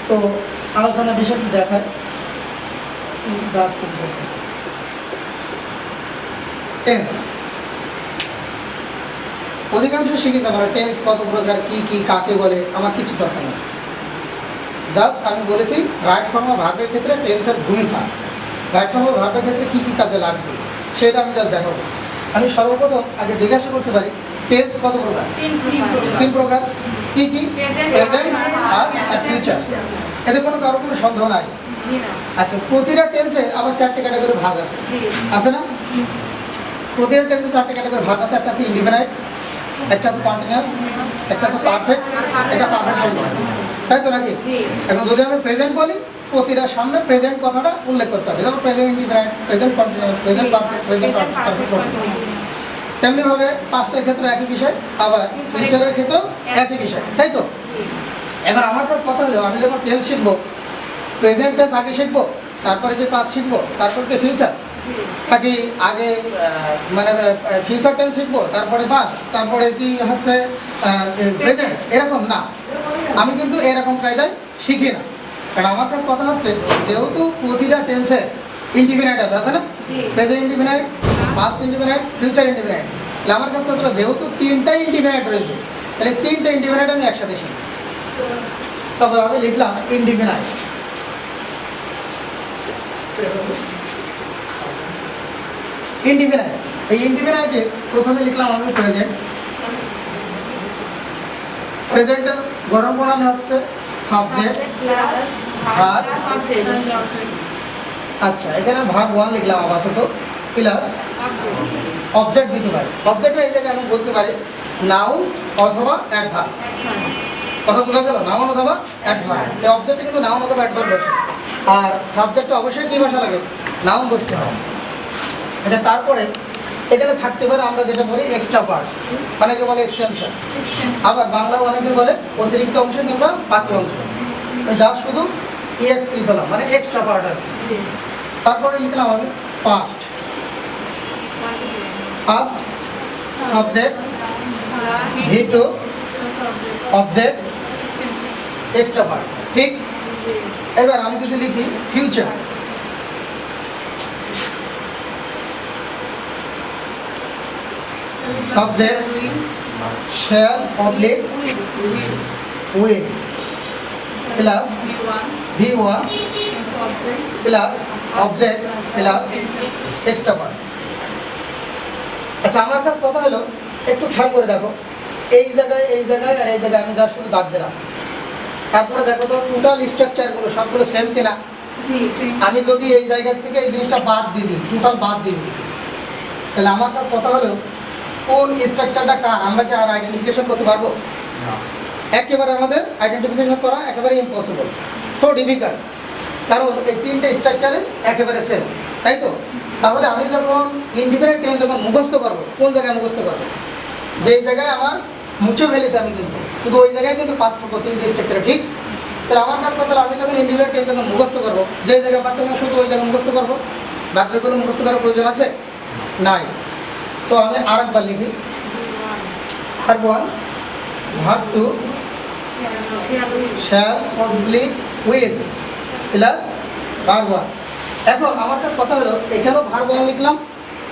তো আলোচনা বিষয়টি দেখায় টেন্স অধিকাংশ শিখে যাবে টেন্স কত প্রকার, কি কি কাকে বলে, আমার কিছু দরকার নেই। জাস্ট আমি বলেছি রাইট ফর্ম অফ ভার্বের ক্ষেত্রে টেন্সের ভূমিকা, রাইট ফর্ম অফ ভার্বের ক্ষেত্রে কী কী কাজে লাগবে সেটা আমি জাস্ট দেখাবো। আমি সর্বপ্রথম আগে জিজ্ঞাসা করতে পারি টেন্স কত প্রকার? তিন প্রকার। কি কি? প্রেজেন্ট, পাস্ট আর ফিউচার। এতে কোনো কারো কোনো সন্দেহ নাই। আচ্ছা, প্রতিটা টেন্সে আবার চারটে ক্যাটাগরি ভাগ আছে, আছে না? প্রতিটা টেন্সে চারটে ক্যাটাগরি ভাগ আছে। একটা আছে ইনডিফিনাইট, একটা আছে কন্টিনিউয়াস, একটা আছে পারফেক্ট, একটা পারফেক্ট কন্টিনিউয়াস, তাই তো নাকি? এখন যদি আমি প্রেজেন্ট বলি, প্রতিটার সামনে প্রেজেন্ট কথাটা উল্লেখ করতে হবে, যেমন present indefinite, present continuous, present perfect, present perfect continuous. তেমনিভাবে পাস্টের ক্ষেত্রে একই বিষয়, আবার ফিউচারের ক্ষেত্রেও একই বিষয়, তাই তো? এবার আমার কাছে কথা হলো, আমি যখন টেন্স শিখবো, প্রেজেন্ট টেন্স আগে শিখবো, তারপরে কি পাস্ট শিখবো, তারপরে কি ফিউচার, নাকি আগে মানে ফিউচার টেন্স শিখবো, তারপরে পাস্ট, তারপরে কি হচ্ছে প্রেজেন্ট, এরকম না। আমি কিন্তু এরকম কায়দায় শিখি না। কারণ আমার কাছে কথা হচ্ছে, যেহেতু প্রতিটা টেন্সের ইনডিফিনাইট আছে না? Present indefinite, past indefinite, future indefinite. তাহলে আমার কাছে কথা হলো, যেহেতু তিনটাই ইনডিফিনাইট রয়েছে, তাহলে তিনটা ইনডিফিনাইট আমি একসাথে শিখি। তবে আমি লিখলাম ইনডিফিনাইট, ইনডিফিনাইট। এই ইনডিফিনাইটে প্রথমে লিখলাম আমি প্রেজেন্ট। প্রেজেন্টের গঠন প্রণালী হচ্ছে সাবজেক্ট, ভার্ব। আচ্ছা, এখানে ভার্ব 1 লিখলাম আপাতত, প্লাস অবজেক্ট দিতে পারি। অবজেক্টের এই জায়গায় আমি বলতে পারি নাউন অথবা অ্যাডভার্ব। কথা বোঝা গেল? নাউন অথবা অ্যাডভার্ব। এই অবজেক্টে কিন্তু নাউন অথবা অ্যাডভার্ব বসে। আর সাবজেক্টে অবশ্যই কি বসা লাগে? নাউন বসতে হয়। এটা তারপরে এখানে থাকতে পারে আমরা যেটা বলি এক্সট্রা পার্ট, অনেকে বলে এক্সটেনশন, আবার বাংলা অনেকে বলে অতিরিক্ত অংশ কিংবা বাকি অংশ। যা শুধু এক্স লিখলাম, মানে এক্সট্রা পার্ট আর কি। তারপরে লিখলাম আমি past. Past subject, V two, object, extra part, ঠিক? এবার আমি যদি লিখি future, subject shall oblique will plus V1 plus object plus extra part. আচ্ছা, আমার কাছে কথা হলো, একটু খেয়াল করে দেখো, এই জায়গায় আর এই জায়গায় আমি যা শুধু দাগ দিলাম, তারপরে দেখো তো টোটাল স্ট্রাকচারগুলো সবগুলো সেম কিনা। আমি যদি এই জায়গা থেকে এই জিনিসটা বাদ দিয়ে দিই, টোটাল বাদ দিয়ে দিই, তাহলে আমার কাছে কথা হলো কোন স্ট্রাকচারটা কার আমরা কি আর আইডেন্টিফিকেশন করতে পারবো? একেবারে আমাদের আইডেন্টিফিকেশন করা একেবারে ইম্পসিবল, সো ডিফিকাল্ট। কারণ এই তিনটে স্ট্রাকচারে একেবারে সেম, তাই তো? তাহলে আমি যখন ইনডিফিনাইট টেন্স যখন মুখস্থ করবো, কোন জায়গায় মুখস্থ করবো? যেই জায়গায় আমার মুছে ফেলেছি আমি, কিন্তু শুধু ওই জায়গায় কিন্তু পার্থক্য তিনটে স্ট্রাকচারে, ঠিক? তাহলে আমার কাছে কথা হলো, আমি যখন ইনডিফিনাইট টেন্স যখন মুখস্থ করবো, যেই জায়গায় পার্থক্য শুধু ওই জায়গায় মুখস্থ করবো, বাক্যগুলো মুখস্থ করার প্রয়োজন আছে? নাই। সো আমি আরেকবার লিখি, verb 1, verb 2 shall oblique will plus verb 1। এখন আমার কাছে কথা হলো, এখানেও ভার্ব 1 লিখলাম,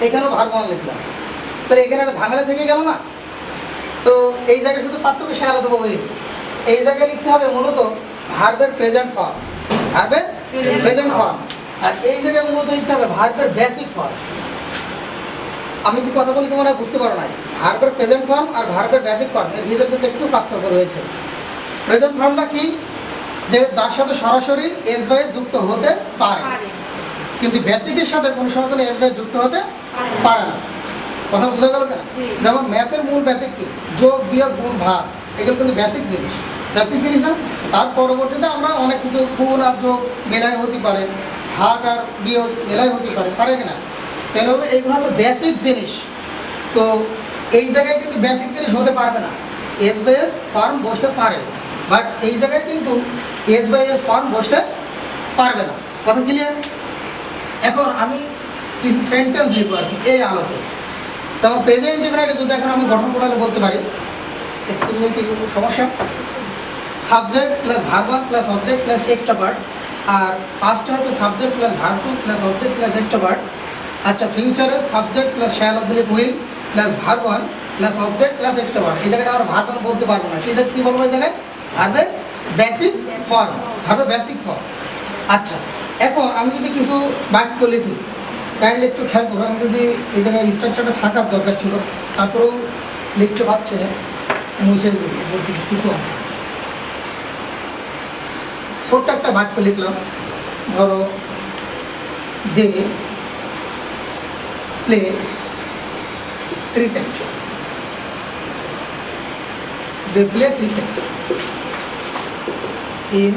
এখানেও ভার্ব 1 লিখলাম, তাহলে এখানে একটা ঝামেলা থেকে গেল না? তো এই জায়গায় শুধু পার্থক্য শ্যাল অথবা উইল। এই জায়গায় লিখতে হবে মূলত ভার্বের প্রেজেন্ট ফর্ম, ভার্বের প্রেজেন্ট ফর্ম। আর এই জায়গায় মূলত লিখতে হবে ভার্বের বেসিক ফর্ম। আমি কি কথা বলছি মনে হয় বুঝতে পারো নাই? ভার্বের প্রেজেন্ট ফর্ম আর ভার্বের বেসিক ফর্ম এর ভিতরে কিন্তু একটু পার্থক্য রয়েছে। প্রেজেন্ট ফর্মটা কি? যে যার সাথে সরাসরি এস বাই যুক্ত হতে পারে, কিন্তু বেসিকের সাথে কোনো সময় কোনো এস বাই যুক্ত হতে পারে না। কথা বোঝা গেল কেন? যেমন ম্যাথের মূল বেসিক কি? যোগ, বিয়োগ, গুণ, ভাগ, এগুলো কিন্তু বেসিক জিনিস। বেসিক জিনিস না? তার পরবর্তীতে আমরা অনেক কিছু গুণ আর যোগ মেলাই হতে পারে, ভাগ আর বিয়োগ মেলাই হতে পারে কিনা? কেন? এইগুলো হচ্ছে বেসিক জিনিস। তো এই জায়গায় কিন্তু বেসিক জিনিস হতে পারবে না, এস বাই এস ফর্ম বসতে পারে, বাট এই জায়গায় কিন্তু এস বাই এস ফর্ম বসতে পারবে না। কথা ক্লিয়ার? এখন আমি কিছু সেন্টেন্স লিখবো আর কি এই আলোকে। তখন প্রেজেন্ট ইনডিফিনাইটে যদি এখন আমি গঠন প্রণালী বলতে পারি, স্কুল নিয়ে কি সমস্যা? Subject plus verb one plus object plus extra part, আর পাস্টে হচ্ছে subject plus verb two plus object plus extra part. আচ্ছা, ফিউচারে subject plus shall oblique will plus verb one plus object plus extra part. এই জায়গাটা আমরা verb one বলতে পারবো না, সেই জায়গায় কী বলবো? এই জায়গায় ভার্বের বেসিক ফর্ম, ভার্বের বেসিক ফর্ম। আচ্ছা, এখন আমি যদি কিছু বাক্য লিখি, কাইন্ডলি একটু খেয়াল করবো। আমি যদি এই জায়গায় স্ট্রাকচারটা থাকার দরকার ছিল, তারপরেও লিখতে পারছি না, মুছে দিই কিছু আছে। ছোট্ট একটা বাক্য লিখলাম, ধরো they play cricket, they play cricket in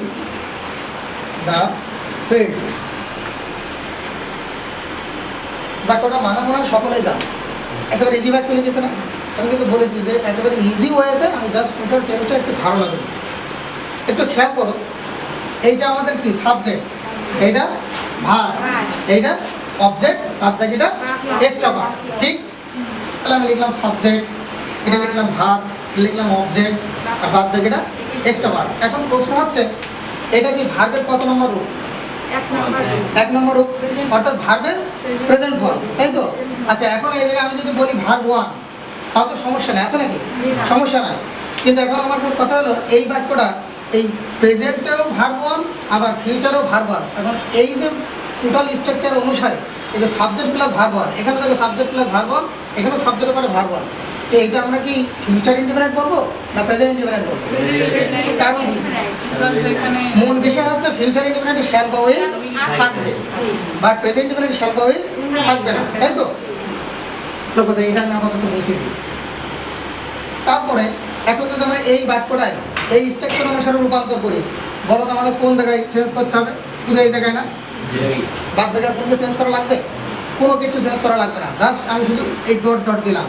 the field. বাক্যটা মানা মনে হয় সকলেই জানো, একেবারে ইজি বাক্য লিখেছে না? আমি কিন্তু বলেছি যে একেবারে ইজি ওয়েতে আমি জাস্ট টোটাল টেন্সটা একটু ধারণা দেবো। একটু খেয়াল করো, এইটা আমাদের কি? সাবজেক্ট, এইটা ভার্ব, এইটা অবজেক্ট, আর বাকিটা এক্সট্রা পার্ট, ঠিক? তাহলে আমি লিখলাম সাবজেক্ট, এটা লিখলাম ভার্ব, লিখলাম অবজেক্ট, আর বাদ বাকিটা এক্সট্রা পার্ট। এখন প্রশ্ন হচ্ছে, এটা কি ভার্বের কত নম্বর রূপ? এক নম্বর রূপ, অর্থাৎ ভার্বের প্রেজেন্ট ফর্ম, তাই তো? আচ্ছা, এখন এই জায়গায় আমি যদি বলি ভার্ব ওয়ান, তাও তো সমস্যা নেই, আছে নাকি? সমস্যা নাই। কিন্তু এখন আমার কাছে কথা হলো, এই বাক্যটা এই প্রেজেন্টেও ভার্ব ওয়ান, আবার ফিউচারেও ভার্ব ওয়ান। এখন এই যে টোটাল স্ট্রাকচার অনুসারে এই যে সাবজেক্ট প্লাস ভার্ব ওয়ান, এখানে দেখো সাবজেক্ট প্লাস ভার্ব ওয়ান, এখানেও সাবজেক্টের পরে ভার্ব ওয়ান। তো এইটা আমরা কি ফিউচার ইন্ডিপেন্ডেন্ট বলবো না প্রেজেন্ট ইন্ডিপেন্ডেন্ট বলবো? কারণ কি? মূল বিষয় হচ্ছে ফিউচার ইন্ডিপেন্ডেন্ট শ্যাল বা উইল থাকবে, বাট প্রেজেন্ট ইন্ডিপেন্ডেন্ট শ্যাল বা উইল থাকবে না, তাই তো? কথা এটা আমি আপাতত মুছে দিই। তারপরে এখন যদি আমরা এই বাক্যটায় এই স্ট্রাকচার অনুসারে রূপান্তর করি, বলো তো আমাদের কোন জায়গায় চেঞ্জ করতে হবে? শুধু এই জায়গায় না, বাদ বাকি আর কোনকে চেঞ্জ করা লাগবে? কোনো কিছু চেঞ্জ করা লাগবে না, জাস্ট আমি শুধু এই ডট ডট দিলাম।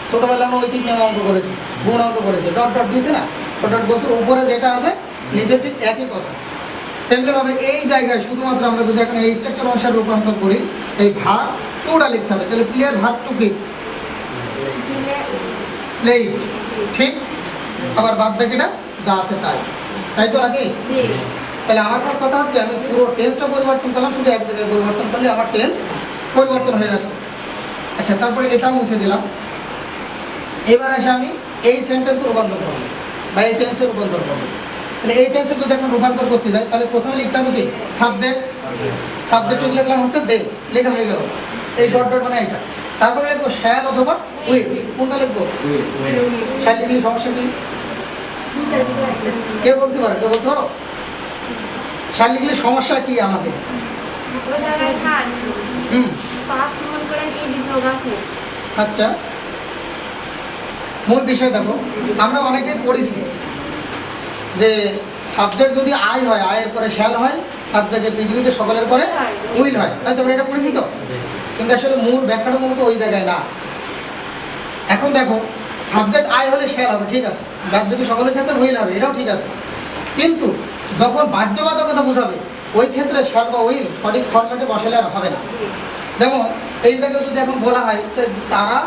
ছোটোবেলা আমরা ঐকিক নিয়ম অঙ্ক করেছি, গুণ অঙ্ক করেছি, ডট ডট দিয়েছে না? ডট ডট বলতে উপরে যেটা আছে নিচে ঠিক একই কথা। তেমনিভাবে এই জায়গায় শুধুমাত্র আমরা যদি এখন এই স্ট্রাকচার অনুসারে রূপান্তর করি, এই ভার্ব টুটা লিখতে হবে। তাহলে প্লেয়ার ভার্ব টু কি? প্লেইড, ঠিক? আবার বাদ বাকিটা যা আছে তাই, তাই তো নাকি? তাহলে আমার কাছে কথা হচ্ছে, আমি পুরো টেন্সটা পরিবর্তন করলাম, শুধু এক জায়গায় পরিবর্তন করলে আমার টেন্স পরিবর্তন হয়ে যাচ্ছে। আচ্ছা, তারপরে এটাও মুছে দিলাম। এবার এসে আমি এই সেন্টেন্সে রূপান্তর করবো বা এই টেন্সে রূপান্তর করবো। তাহলে এই টেন্সে যদি এখন রূপান্তর করতে যাই, তাহলে প্রথমে লিখতে হবে কি? সাবজেক্ট, সাবজেক্ট লিখলাম হচ্ছে দে, লেখা হয়ে গেল এই ডট ডট মানে এটা। তারপরে লিখবো শ্যাল অথবা উইল, কোনটা লিখবো? শ্যাল লিখলে সমস্যা কি? কে বলতে পারো? কে বলতে পারো? শ্যাল লিখলে সমস্যা কি আমাকে? আচ্ছা, মূল বিষয় দেখো, আমরা অনেকে পড়েছি যে সাবজেক্ট যদি আই হয়, আয়ের পরে শ্যাল হয়, তার থেকে পৃথিবীতে সকলের পরে উইল হয়, তাই তোমরা এটা পড়েছি তো? কিন্তু আসলে মূল ব্যাখ্যাটা মূলত ওই জায়গায় না। এখন দেখো, সাবজেক্ট আই হলে শ্যাল হবে, ঠিক আছে, বাদ বাকি সকলের ক্ষেত্রে উইল হবে, এটাও ঠিক আছে। কিন্তু যখন বাধ্যবাধকতা বোঝাবে, ওই ক্ষেত্রে শ্যাল বা উইল সঠিক ফরম্যাটে বসালে আর হবে না। যেমন এই জায়গায় যদি এখন বলা হয় তারা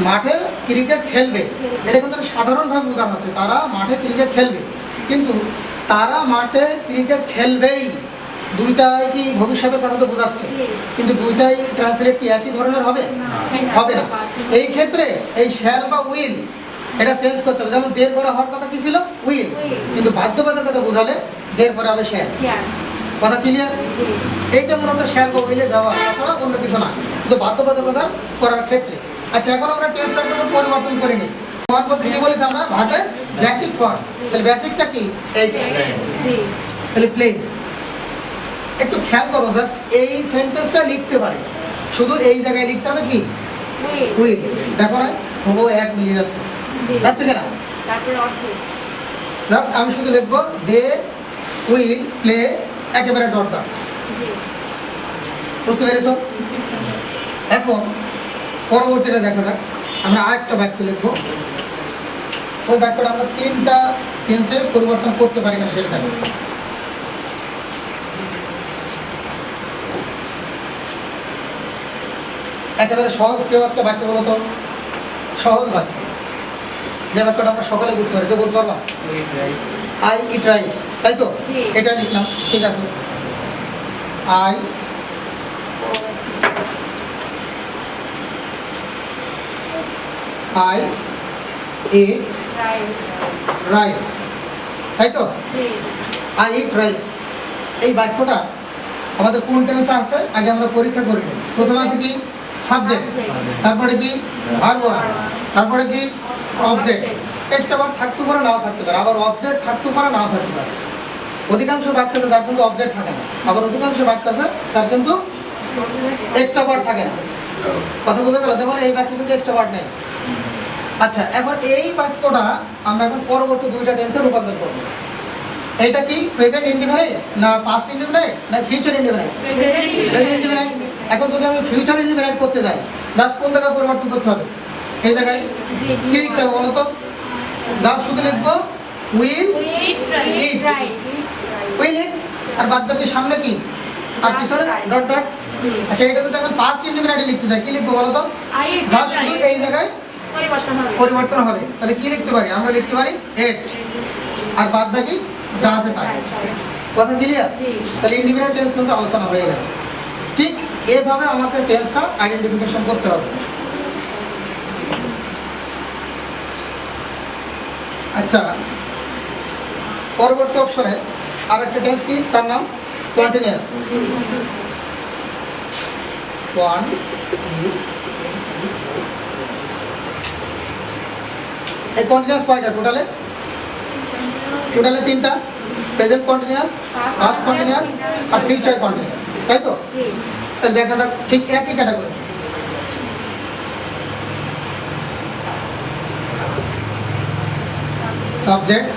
মাঠে ক্রিকেট খেলবে, এটা কিন্তু সাধারণভাবে বোঝানো হচ্ছে তারা মাঠে ক্রিকেট খেলবে, কিন্তু তারা মাঠে ক্রিকেট খেলবেই, দুইটাই কি ভবিষ্যতের কথা তো বোঝাচ্ছে, কিন্তু দুইটাই ট্রান্সলেট কি একই ধরনের হবে? হবে না। এই ক্ষেত্রে এই শ্যাল বা উইল এটা চেঞ্জ করতে হবে। যেমন দের পরে হওয়ার কথা কি ছিল? উইল, কিন্তু বাধ্যবাধকতা বোঝালে দের পরে হবে শ্যাল। কথা ক্লিয়ার? এইটা মূলত শ্যাল বা উইলের ব্যবহার, তাছাড়া অন্য কিছু না, কিন্তু বাধ্যবাধকতা করার ক্ষেত্রে। আচ্ছা, এখন আমরা টেন্স স্ট্রাকচারটা পরিবর্তন করিনি। ফর্ম বলতে কি বলেছি আমরা? ভার্বের বেসিক ফর্ম। তাহলে বেসিকটা কি? এইটা। তাহলে প্লেন। একটু খেয়াল করো, জাস্ট এই সেন্টেন্সটা লিখতে পারে, শুধু এই জায়গায় লিখতে হবে কি? উইল। দেখো না, ও এক মিলিয়ে যাচ্ছে, যাচ্ছে কিনা? জাস্ট আমি শুধু লিখবো দে উইল প্লে, একেবারে ডট ডট। বুঝতে পেরেছ? এখন পরবর্তীটা দেখা যাক, আমরা আরেকটা বাক্য লিখবো। ওই বাক্যটা আমরা তিনটা টেন্সে পরিবর্তন করতে পারি কিনা সেটা দেখো। একেবারে সহজ কেউ একটা বাক্য বলো তো, সহজ বাক্য, যে বাক্যটা আমরা সকলে বুঝতে পারি, কেউ বলতে পারবা? আই ইট রাইস, তাই তো? এটা লিখলাম, ঠিক আছে। আই ইট রাইস, তাই তো? আই ইট রাইস এই বাক্যটা আমাদের কোন টেন্সে আছে আগে আমরা পরীক্ষা করি। প্রথমে আছে কি সাবজেক্ট, তারপরে কি ভার্ব, তারপরে কি অবজেক্ট। এক্সট্রা ভার্ব থাকতে পারে নাও থাকতে পারে, আবার অবজেক্ট থাকতে পারে নাও থাকতে পারে। অধিকাংশ বাক্য আছে যার কিন্তু অবজেক্ট থাকে না, আবার অধিকাংশ বাক্য আছে যার কিন্তু এক্সট্রা ভার্ব থাকে না। কথা বলতে গেল দেখুন এই বাক্যে কিন্তু এক্সট্রা ভার্ব নেই। আচ্ছা, এখন এই বাক্যটা আমরা এখন পরবর্তী দুইটা টেন্সে রূপান্তর করব। এটা কি প্রেজেন্ট ইনডিফিনিট না পাস্ট ইনডিফিনিট না ফিউচার ইনডিফিনিট? Present indefinite. এখন যদি আমি ফিউচার ইনডিফিনিট করতে যাই, জাস্ট কোন জায়গায় পরিবর্তন করতে হবে? এই জায়গায় কি লিখতে হবে বলো তো? জাস্ট শুধু লিখবো উইল ইট, উইল ইট, আর বাদ বাকি সামনে কি আর পিছনে ডট ডট। আচ্ছা, এটা যদি এখন পাস্ট ইনডিফিনিট লিখতে যাই কি লিখবো বলো তো? জাস্ট শুধু এই জায়গায় পরিবর্তন হবে। তাহলে কি লিখতে পারি? আমরা লিখতে পারি এট, আর বাদ বাকি যা আছে তাই। কথা ক্লিয়ার? তাহলে ইন্ডিপেন্ডেন্ট টেন্স কিন্তু আলোচনা হয়ে গেল। ঠিক এভাবে আমাকে টেন্সটা আইডেন্টিফিকেশন করতে হবে। আচ্ছা, পরবর্তী অপশনে আরেকটা টেন্স কি, তার নাম কন্টিনিউয়াস। এই কন্টিনিউয়াস কয়টা টোটালে? টোটালে তিনটা, প্রেজেন্ট কন্টিনিউয়াস, পাস্ট কন্টিনিউয়াস আর ফিউচার কন্টিনিউয়াস, তাই তো? তাহলে দেখা যাক ঠিক একই category. Subject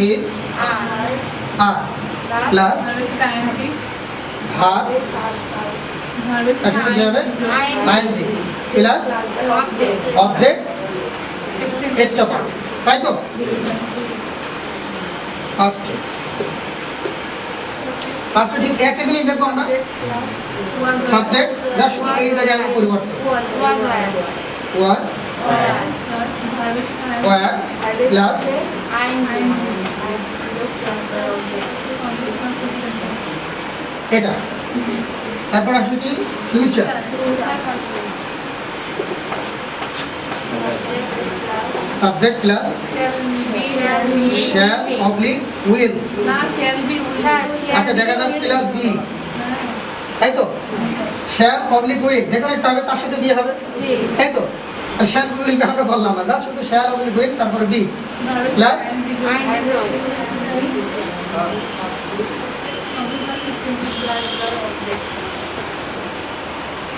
is are plus verb, তার সাথে কি হবে? ING plus object extra verb, তাই তো? ফার্স্টে ঠিক একই জিনিস লিখবো আমরা। সাবজেক্ট যা শুধু এই জায়গায় আমি পরিবর্তন ওয়াজ ওয়্যার প্লাস এটা, তারপর আসলে কি future, subject plus shall oblique will, আচ্ছা দেখা যাক প্লাস বি, তাই তো? শ্যাল অবলিক উইল যেখানে একটা হবে তার সাথে বি হবে, তাই তো? আর শ্যাল উইল আমরা বললাম না, শুধু শ্যাল অবলিক উইল তারপরে বি প্লাস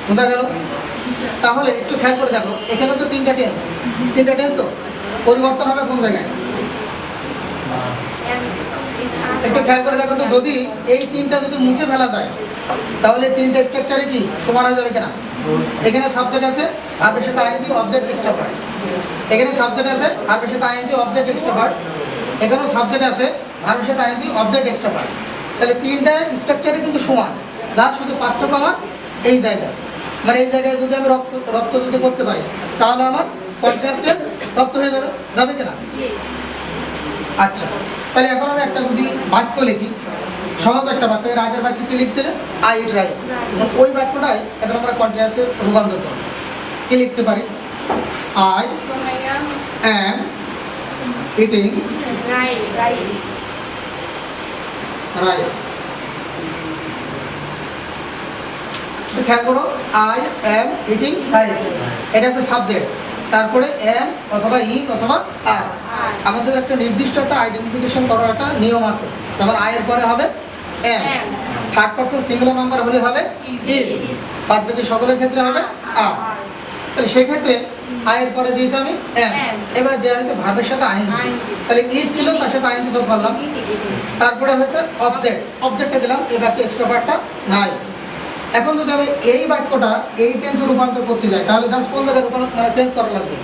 বোঝা গেল? তাহলে একটু খেয়াল করে দেখো, এখানে তো তিনটা টেন্স তো পরিবর্তন হবে কোন জায়গায়? একটু খেয়াল করে দেখো তো, যদি এই তিনটা যদি মুছে ফেলা যায় তাহলে তিনটা স্ট্রাকচারে কি সমান হয়ে যাবে কিনা? এখানে সাবজেক্ট আছে ভার্বের সাথে আইএনজি অবজেক্ট এক্সট্রা ভার্ব, এখানে সাবজেক্ট আছে ভার্বের সাথে আইএনজি অবজেক্ট এক্সট্রা ভার্ব, এখানেও সাবজেক্ট আছে ভার্বের সাথে আইএনজি অবজেক্ট এক্সট্রা ভার্ব। তাহলে তিনটা স্ট্রাকচারে কিন্তু সমান, যার শুধু পার্থক্য আমার এই জায়গায়। মানে এই জায়গায় যদি আমি রপ্ত যদি করতে পারি তাহলে আমার কন্টিনিউয়াস টেন্স রপ্ত হয়ে যাবে কিনা? আচ্ছা, তাহলে এখন আমি একটা যদি বাক্য লিখি, সহজ একটা বাক্য, এর আগের বাক্য কি লিখছিলেন? I eat rice. ওই বাক্যটাই এখন আমরা কন্টিনিউয়াসে রূপান্তর করব। কি লিখতে পারি? I am eating rice. খেয়াল করো, আই অ্যাম ইটিং রাইস, এটা হচ্ছে সাবজেক্ট, তারপরে এম অথবা ই অথবা আর। আমাদের একটা নির্দিষ্ট একটা আইডেন্টিফিকেশন করার একটা নিয়ম আছে, যেমন আয়ের পরে হবে am, third person singular number হলে হবে ইজ, বাদ বাকি সকলের ক্ষেত্রে হবে আর। তাহলে সেক্ষেত্রে আয়ের পরে দিয়েছি আমি এম, এবার দেওয়া হয়েছে ভার্বের সাথে আইএনজি, তাহলে ইট ছিল তার সাথে আইএনজি যোগ করলাম, তারপরে হয়েছে অবজেক্টটা দিলাম, এই বাক্যে এক্সট্রা পার্টটা নাই। এখন যদি আমি এই বাক্যটা এই টেন্সে রূপান্তর করতে যাই তাহলে জাস্ট কোন জায়গায় রূপান্তর চেঞ্জ করা লাগবে?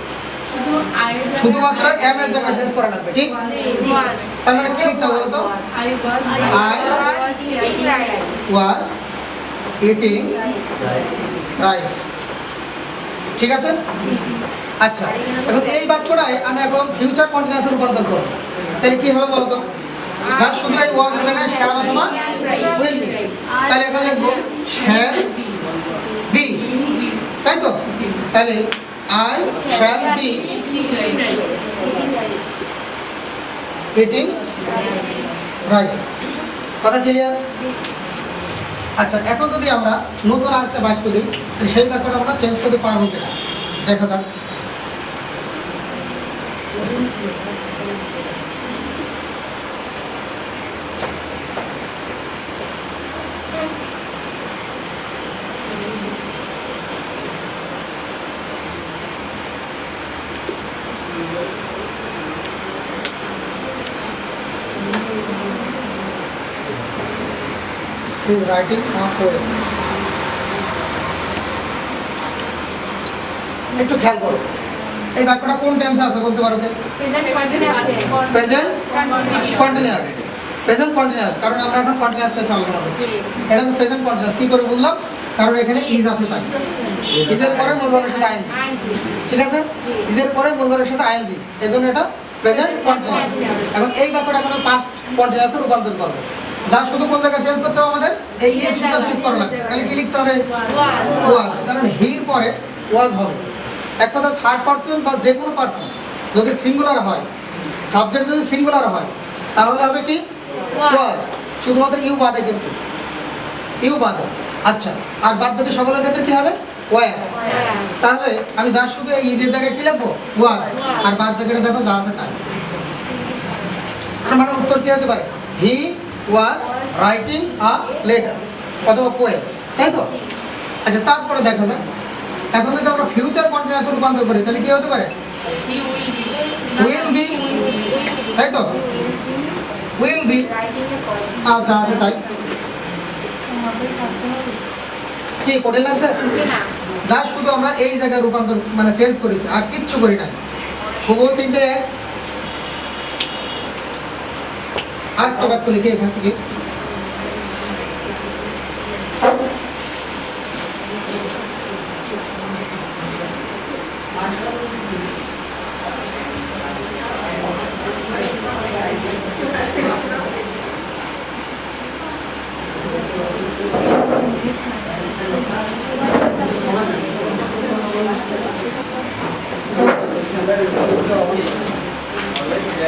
শুধুমাত্র এম এর জায়গায় চেঞ্জ করা লাগবে, ঠিক? তার মানে কি লিখতে হবে বলতো? আই ওয়াজ ইটিং রাইস, ঠিক আছে? আচ্ছা, এখন এই বাক্যটাই আমি এখন ফিউচার কন্টিনিউয়াসে রূপান্তর করব। তাহলে কি হবে বলো তো? যা শুধু এই ওয়াজ এর জায়গায় শ্যাল অথবা উইল বি, তাহলে এখন লিখবো শ্যাল বি, তাই তো? তাহলে I shall be eating rice. কথা ক্লিয়ার? আচ্ছা, এখন যদি আমরা নতুন আরেকটা বাক্য দিই, তাহলে সেই বাক্যটা আমরা চেঞ্জ করতে পারবো কিনা দেখা যাক। He is writing a poem. একটু খেয়াল করো, এই বাক্যটা কোন টেন্সে আছে বলতে পারো কে? Present continuous. প্রেজেন্ট কন্টিনিউয়াস, কারণ আমরা এখন কন্টিনিউয়াস টেন্স আলোচনা করছি। এটা তো প্রেজেন্ট কন্টিনিউয়াস। কি করে বললাম? কারণ এখানে ইজ আছে তাই। ইজের পরে মূল ভার্বের সাথে আইএনজি, ঠিক আছে? ইজের পরে মূল ভার্বের সাথে আইএনজি, এজন্য এটা প্রেজেন্ট কন্টিনিউয়াস। এখন এই বাক্যটা আমরা পাস্ট কন্টিনিউয়াসে রূপান্তর করব। যা শুধু কোন জায়গায় চেঞ্জ করতে হবে আমাদের? এই ইজ শুধু চেঞ্জ করা লাগবে। তাহলে কি লিখতে হবে? ওয়াজ, কারণ হির পরে ওয়াজ হবে। এক কথা থার্ড পারসন বা যে কোনো পারসন যদি সিঙ্গুলার হয়, সাবজেক্ট যদি সিঙ্গুলার হয়, তাহলে হবে কি? ওয়াজ। শুধুমাত্র ইউ বাদে, কিন্তু ইউ বাদে। আচ্ছা, আর বাদ বাকি সকলের ক্ষেত্রে কি হবে? ওয়ার। তাহলে আমি যা শুধু এই ইজের জায়গায় কি লিখবো? ওয়াজ। আর বাদ বাকিটা দেখো যা আছে তাই। মানে উত্তর কি হতে পারে? হি ওয়াজ রাইটিং আ লেটার অথবা পোয়েম, তাই তো? আচ্ছা, তারপরে দেখা যাক এখন যদি আমরা ফিউচার কন্টিনিউয়াসে রূপান্তর করি, তাহলে কি হতে পারে? উইল বি, তাই তো? উইল বি আর যা আছে তাই। কি কঠিন লাগছে? যা শুধু আমরা এই জায়গায় রূপান্তর মানে চেঞ্জ করেছি, আর কিচ্ছু করি নাই। হুবহু তিনটে এক। আরেকটা বাক্য লিখে এখান থেকে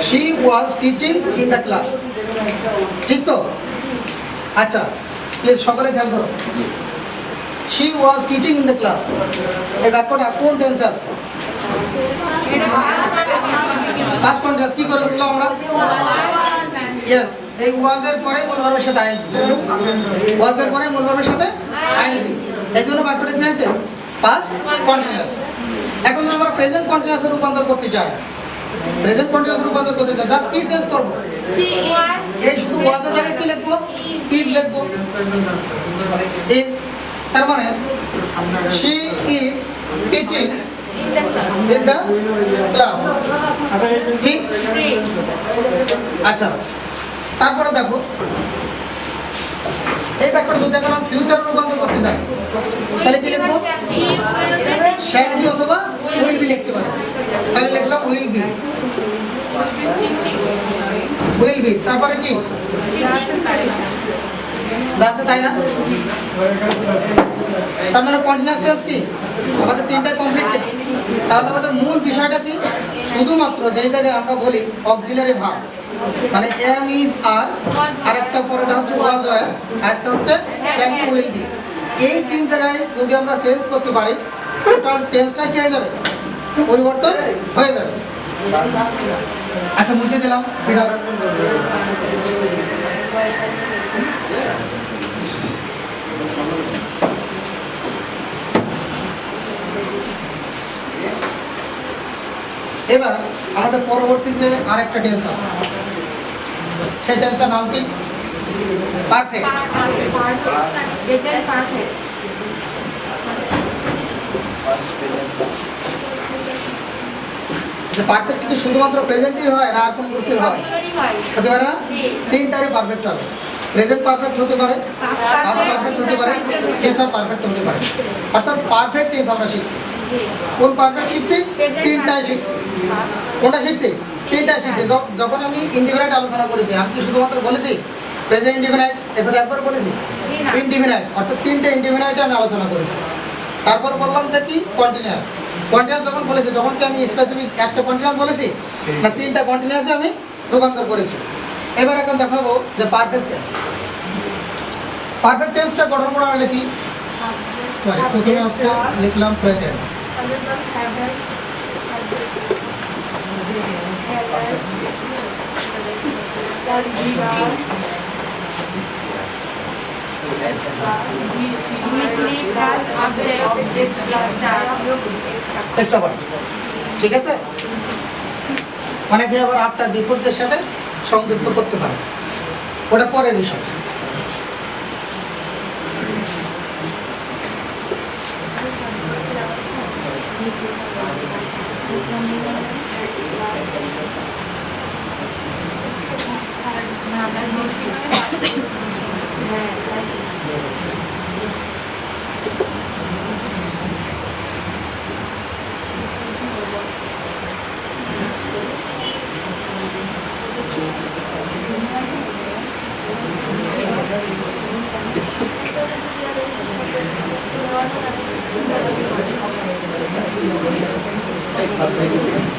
she was teaching in the class, ঠিক তো? আচ্ছা, প্লিজ সকলে খেয়াল করো। she was teaching in the class, এই বাক্যটা কোন টেন্সে আছে? Past continuous. কি করে বললাম আমরা? ইয়েস, এই ওয়াজ এর পরে মূল ভার্বের সাথে আইএনজি। ওয়াজ এর পরে মূল ভার্বের সাথে আইএনজি, এইজন্য বাক্যটা কি হয়েছে? Past continuous. এখন যদি আমরা প্রেজেন্ট কন্টিনিউয়াসে রূপান্তর করতে চাই, প্রেজেন্ট কন্টিনিউয়াস রূপান্তর করতে চাই, জাস্ট কি চেঞ্জ করব? এই শুধু ওয়াজের জায়গায় কি লিখবো? ইজ লিখবো। ইজ, তার মানে she is teaching in the class, ঠিক? আচ্ছা, তারপরে দেখো এই বাক্যটা যদি এখন ফিউচার রূপান্তর করতে চাই, তাহলে কি লিখবো? শ্যাল বি অথবা উইল বি লিখতে পারি। তাহলে লিখলাম উইল বি, উইল বি। তারপরে কি যাচ্ছে তাই না? তার মানে কন্টিনিউয়াস টেন্স কি আমাদের তিনটা কমপ্লিট কিনা? তাহলে আমাদের মূল বিষয়টা কি? শুধুমাত্র যেই জায়গায় আমরা বলি অক্সিলারি ভার্ব, মানে এম ইজ আর, আরেকটা পরেটা হচ্ছে ওয়াজ ওয়্যার, আরেকটা হচ্ছে শ্যাল বি উইল বি। এই তিন জায়গায় যদি আমরা চেঞ্জ করতে পারি, টোটাল টেন্সটা কি হয়ে যাবে? পরিবর্তন হয়ে যাবে। আচ্ছা, মুছে দিলাম এটা। এবার আমাদের পরবর্তী যে আরেকটা টেন্স আছে, সেই টেন্সটার নাম কি? পারফেক্ট। পারফেক্ট কি শুধুমাত্র প্রেজেন্টই হয় না আর কোন কোর্সের হয়? হতে পারে না? তিনটারই পারফেক্ট হবে। প্রেজেন্ট পারফেক্ট হতে পারে, পাস্ট পারফেক্ট হতে পারে, ফিউচার পারফেক্ট হতে পারে। অর্থাৎ পারফেক্ট টেন্স আমরা শিখছি। কোন পারফেক্ট শিখছি? তিনটাই শিখছি। কোনটা শিখছি? তিনটাই শিখছি। যখন আমি ইনডিফিনাইট আলোচনা করেছি, আমি কি শুধুমাত্র বলেছি প্রেজেন্ট ইনডিফিনাইট? একবার একবার বলেছি ইনডিফিনাইট, অর্থাৎ তিনটে ইনডিফিনাইটে আমি আলোচনা করেছি। তারপর বললাম যে কি কন্টিনিউয়াস। কন্টিনিউয়াস যখন বলেছি তখন কি আমি স্পেসিফিক একটা কন্টিনিউয়াস বলেছি না তিনটা কন্টিনিউয়াসে আমি রূপান্তর করেছি। এবার এখন দেখাবো যে পারফেক্ট টেন্স। পারফেক্ট টেন্সটা গঠন করা হলে কি, সরি প্রথমে হচ্ছে লিখলাম প্রেজেন্ট, ঠিক আছে? অনেকে আবার আফটার বিফোরদের সাথে সংযুক্ত করতে পারে, ওটা পরের বিষয়।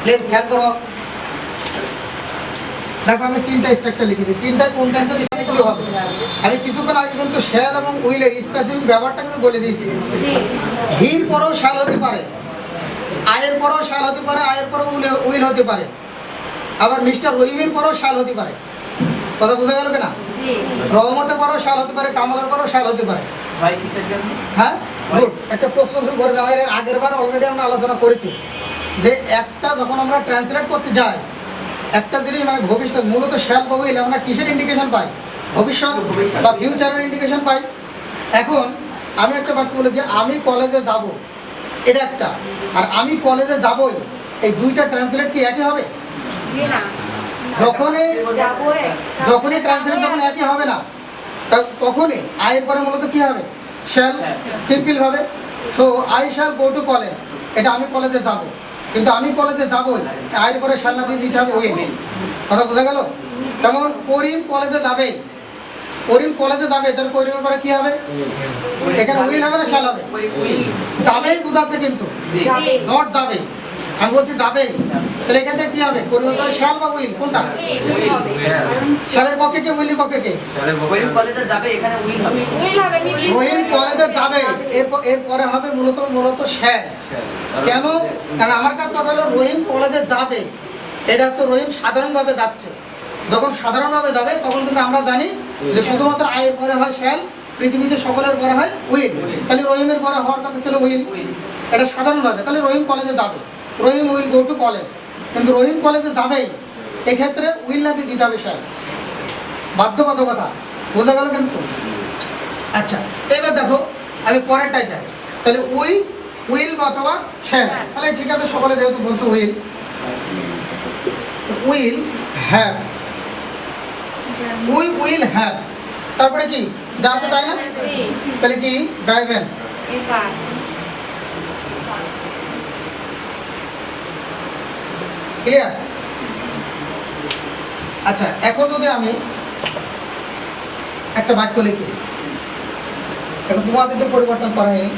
প্লিজ খেয়াল করো, দেখো আমি তিনটা স্ট্রাকচার লিখেছি। তিনটা কোন টেন্সের স্ট্রাকচার হবে? আমি কিছুক্ষণ আগে কিন্তু শ্যাল এবং উইলের স্পেসিফিক ব্যবহারটা কিন্তু বলে দিয়েছি। হির পরেও শ্যাল হতে পারে, আয়ের পরেও শ্যাল হতে পারে, আয়ের পরেও উইল হতে পারে, আবার মিস্টার রহিমের পরেও শ্যাল হতে পারে। কথা বোঝা গেল কিনা? রহমতের পরেও শ্যাল হতে পারে, কামালের পরেও শ্যাল হতে পারে। হ্যাঁ, গুড। একটা প্রশ্ন তুমি করে যাও, এর আগের বার অলরেডি আমরা আলোচনা করেছি যে একটা যখন আমরা ট্রান্সলেট করতে যাই, একটা জিনিস মানে ভবিষ্যৎ, মূলত শ্যাল বা উইল আমরা কিসের ইন্ডিকেশন পাই? ভবিষ্যৎ বা ফিউচারের ইন্ডিকেশন পাই। এখন আমি একটা বাক্য বলি যে আমি কলেজে যাব, এটা একটা, আর আমি কলেজে যাবই, এই দুইটা ট্রান্সলেট কি একই হবে? যখনই ট্রান্সলেট যখন একই হবে না, তখনই আয়ের পরে মূলত কি হবে? শ্যাল, সিম্পল ভাবে। So I shall go to college, এটা আমি কলেজে যাব, কিন্তু আমি কলেজে যাবই, আয়ের পরে শ্যাল না দিয়ে দিতে হবে উইল। কথা বোঝা গেল? যেমন করিম কলেজে যাবে, করিম কলেজে যাবে, তাহলে করিমের পরে কি হবে? এখানে উইল হবে না শ্যাল হবে? যাবেই বোঝাচ্ছে কিন্তু, নট যাবে। আমি বলছি যাবে, তাহলে এখান থেকে কি হবে? করিমের পরে শ্যাল বা উইল, কোনটা? শ্যালের পক্ষে কে, উইলের পক্ষে কে? রহিম কলেজে যাবে, এর পরে হবে মূলত শ্যাল। কেন? কারণ আমার কাছে কথা হলো রহিম কলেজে যাবে, এটা হচ্ছে রহিম সাধারণভাবে যাচ্ছে। যখন সাধারণভাবে যাবে তখন কিন্তু আমরা জানি যে শুধুমাত্র আয়ের পরে হয় শ্যাল, পৃথিবীতে সকলের পরে হয় উইল। তাহলে রহিমের পরে হওয়ার কথা ছিল উইল, এটা সাধারণভাবে। তাহলে রহিম কলেজে যাবে, রহিম উইল গো টু কলেজ, কিন্তু রহিম কলেজে যাবেই, এক্ষেত্রে উইল না দিয়ে দিতে হবে শ্যাল, বাধ্যবাধকতা। বোঝা গেল কিন্তু? আচ্ছা, এবার দেখো আমি পরেরটাই যাই, তাহলে উইল অথবা শ্যাল। তাহলে ঠিক আছে, সকলে যেহেতু বলছো will, will have, will have, তারপরে কি যা আছে তাই না? তাহলে কি ড্রাইভেন, ক্লিয়ার? আচ্ছা, এখন যদি আমি একটা বাক্য লিখি, এখন তোমাদের তো পরিবর্তন করা হয়নি,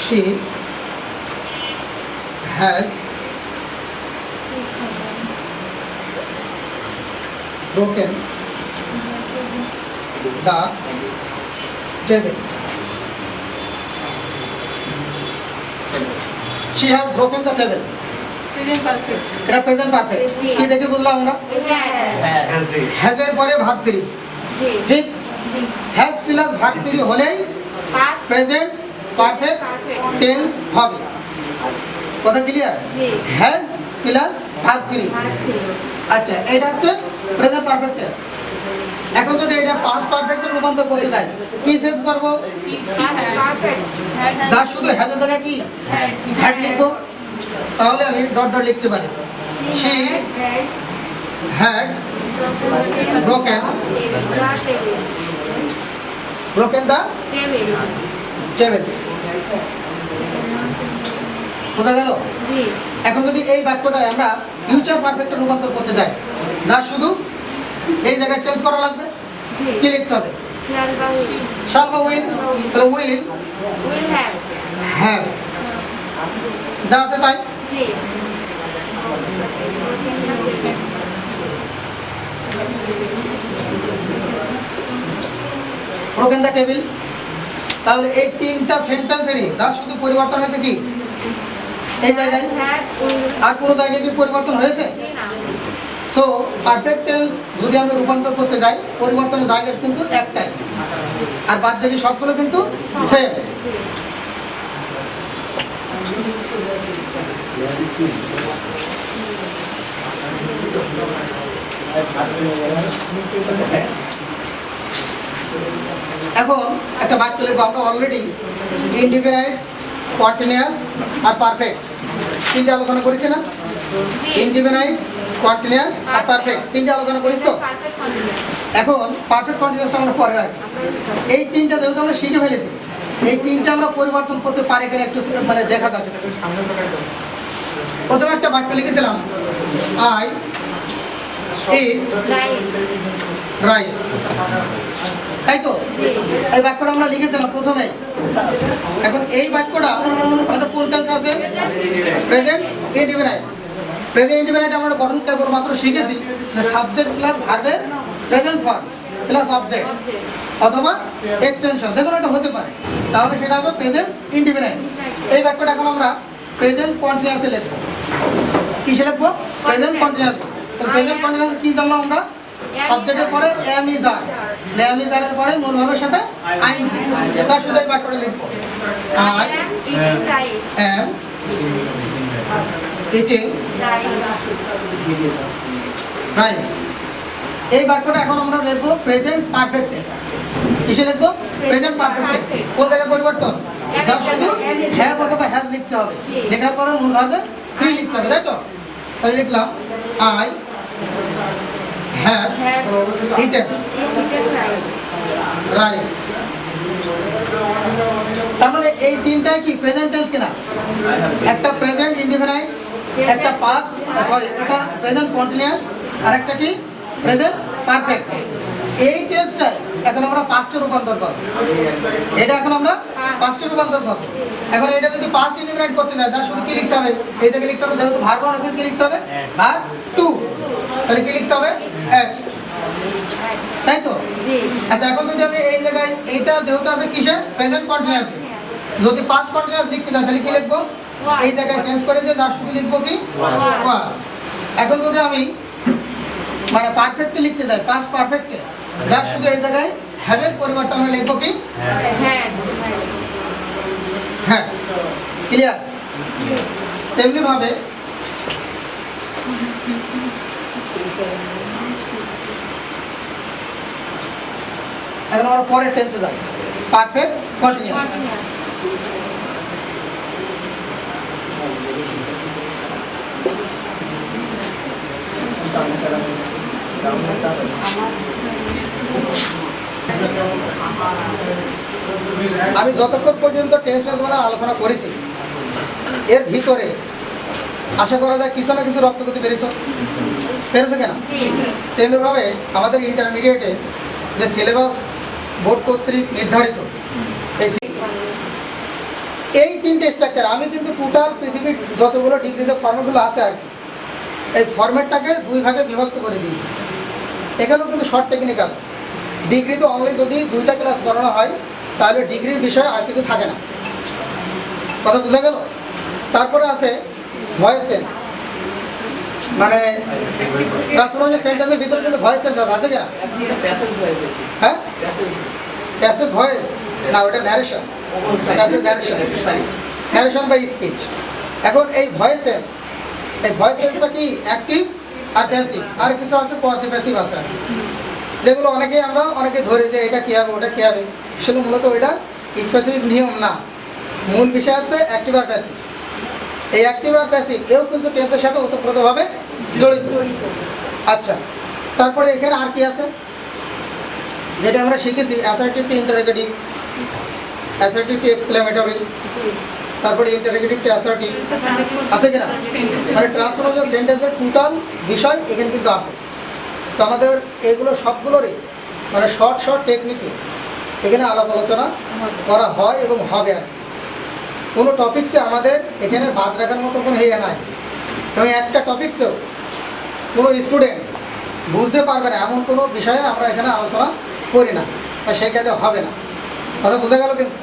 she has broken the table. She has broken the table. এটা প্রেজেন্ট পারফেক্ট। কি দেখে বুঝলাম আমরা? হ্যাজ এর পরে ভার্ব 3, ঠিক? হ্যাজ প্লাস ভার্ব 3 হলেই প্রেজেন্ট পারফেক্ট টেন্স হবে। কথা ক্লিয়ার? Has plus verb 3। আচ্ছা, এটা হচ্ছে প্রেজেন্ট পারফেক্ট টেন্স। এখন যদি এটা পাস্ট পারফেক্টে রূপান্তর করতে চাই, কি চেঞ্জ করব? যা শুধু হ্যাজের জায়গায় কি হ্যাড লিখবো, তাহলে আমি ডট ডট লিখতে পারি। She had broken broken the table. বোঝা গেল? এখন যদি এই বাক্যটায় আমরা ফিউচার পারফেক্টে রূপান্তর করতে যাই, যা শুধু এই জায়গায় চেঞ্জ করা লাগবে, কি লিখতে হবে? শাল বা উইল, তাহলে উইল হ্যাভ, যা আছে তাই। ব্রোকেন দ্য টেবিল, তাহলে এই তিনটা সেন্টেন্সেরই যা শুধু পরিবর্তন হয়েছে কি এই জায়গায়, আর কোনো জায়গায় কি পরিবর্তন হয়েছে? সো পারফেক্ট টেন্স যদি আমি রূপান্তর করতে যাই, পরিবর্তনের জায়গা কিন্তু একটাই, আর বাদ বাকি সবগুলো কিন্তু সেম। এখন একটা বাক্য লিখবো আমরা। অলরেডি ইনডিফিনাইট, কন্টিনিউয়াস আর পারফেক্ট তিনটে আলোচনা করেছি না? ইনডিফিনাইট, কন্টিনিউয়াস আর পারফেক্ট তিনটে আলোচনা করিস তো। এখন পারফেক্ট কন্টিনিউয়াসটা আমরা পরে রাখি। এই তিনটা যেহেতু আমরা শিখে ফেলেছি, এই তিনটা আমরা পরিবর্তন করতে পারি কিনা একটু মানে দেখা যাবে। প্রথমে একটা বাক্য লিখেছিলাম, আই ইট রাইস, তাই তো? এই বাক্যটা আমরা লিখেছিলাম প্রথমে। এখন এই বাক্যটা আমাদের কোন টেন্স আছে? Present indefinite. প্রেজেন্ট ইনডিফিনাইট আমরা গঠন কেবল মাত্র শিখেছি যে সাবজেক্ট প্লাস ভার্বের প্রেজেন্ট ফর্ম প্লাস সাবজেক্ট অথবা এক্সটেনশন, যে কোনো একটা হতে পারে, তাহলে সেটা হবে প্রেজেন্ট ইনডিফিনাইট। এই বাক্যটা এখন আমরা প্রেজেন্ট কন্টিনিউয়াসে লিখবো। কিসে লিখবো? Present continuous. প্রেজেন্ট কন্টিনিউয়াস কি জানলাম আমরা? সাবজেক্টের পরে am is are, am is are এর পরে মূল ভাবের সাথে আইএনজি। তার শুধু এই বাক্যটা লিখবো, আই এম ইটিং রাইস। এই বাক্যটা এখন আমরা লিখবো প্রেজেন্ট পারফেক্টে। কিসে লিখবো? প্রেজেন্ট পারফেক্টে। কোন জায়গায় পরিবর্তন? যা শুধু হ্যাভ অথবা হ্যাজ লিখতে হবে, লেখার পরে মূল ভাবে থ্রি লিখতে হবে, তাই তো? তাহলে লিখলাম আই হ্যাভ ইটেন রাইস। তার মানে এই তিনটাই কি প্রেজেন্ট টেন্স কিনা? একটা প্রেজেন্ট ইনডিফিনাইট, একটা পাস্ট সরি এটা প্রেজেন্ট কন্টিনিউয়াস, আর একটা কি প্রেজেন্ট পারফেক্ট। এই টেন্সটা এখন আমরা পাস্টে রূপান্তর করব। এটা এখন আমরা পাস্টে রূপান্তর করব। এখন এটা যদি পাস্ট ইনডিফিনাইট করতে যাই, যা শুধু কি লিখতে হবে? এই জায়গায় লিখতে হবে, যেহেতু ভার্ব অনেক কি লিখতে হবে? ভার্ব টু, তাহলে কি লিখতে হবে? এক, তাই তো? আচ্ছা, এখন যদি আমি এই জায়গায় এইটা যেহেতু আছে কিসে? প্রেজেন্ট কন্টিনিউয়াস, যদি পাস্ট কন্টিনিউয়াস লিখতে যাই তাহলে কি লিখবো? এই জায়গায় চেঞ্জ করে দিয়ে যা শুধু লিখবো কি? ওয়াজ। এখন যদি আমি মানে পারফেক্টে লিখতে যাই, পাস্ট পারফেক্টে, যা শুধু এই জায়গায় হ্যাভের পরিবর্তে আমরা লিখবো কি? হ্যাঁ। ক্লিয়ার? তেমনি ভাবে এখন আমরা পরের টেন্সে যাই, পারফেক্ট কন্টিনিউয়াস। আমি যতক্ষণ পর্যন্ত টেন্সগুলো আলোচনা করেছি, এর ভিতরে আশা করা যায় কিছু না কিছু রক্তগতি পেরেছে কেন? তেমনিভাবে আমাদের ইন্টারমিডিয়েটে যে সিলেবাস বোর্ড কর্তৃক নির্ধারিত এই তিনটে স্ট্রাকচার, আমি কিন্তু টোটাল পৃথিবীর যতগুলো ডিগ্রিতে ফর্মেটগুলো আছে আর কি, এই ফর্মেটটাকে দুই ভাগে বিভক্ত করে দিয়েছি। এখানেও কিন্তু শর্ট টেকনিক আছে। ডিগ্রিতে অনলি যদি 2টা ক্লাস করানো হয় তাহলে ডিগ্রির বিষয়ে আর কিছু থাকে না, কথা বোঝা গেল? তারপরে আছে ভয়েস সেন্স, মানে প্রাসঙ্গিক সেন্টেন্সের ভিতরে কিন্তু ভয়েস সেন্স আছে কিনা? হ্যাঁ, প্যাসেজ ভয়েস না, ওটা narration. Passive narration, narration by speech. এখন এই ভয়েস সেন্স, এই ভয়েস সেন্সটা কি অ্যাক্টিভ আর প্যাসিভ, আর কিছু আছে পসিভ প্যাসিভ আছে, যেগুলো অনেকে ধরে যে এটা কী হবে ওটা কী হবে, আসলে মূলত ওইটা স্পেসিফিক নিয়ম না। মূল বিষয় হচ্ছে অ্যাক্টিভ আর প্যাসিভ। এই অ্যাক্টিভ আর প্যাসিভ এও কিন্তু টেন্সের সাথে ওতপ্রোতভাবে জড়িত। আচ্ছা, তারপরে এখানে আর কি আছে, যেটা আমরা শিখেছি assertive two interrogative, assertive two exclamatory, তারপরে ইন্টারোগেটিভ টু অ্যাসার্টিভ, আছে কিনা? মানে ট্রান্সফরমেশন সেন্টেন্সের টোটাল বিষয় এখানে কিন্তু আছে। তো আমাদের এগুলো সবগুলোরই মানে শর্ট শর্ট টেকনিকে এখানে আলাপ আলোচনা করা হয় এবং হবে আর কি। কোনো টপিক্সে আমাদের এখানে বাদ রাখার মতো কোনো ইয়ে নাই, এবং একটা টপিক্সেও কোনো স্টুডেন্ট বুঝতে পারবে না এমন কোনো বিষয়ে আমরা এখানে আলোচনা করি না, আর সেই কাজে হবে না। কথা বোঝা গেল কিন্তু?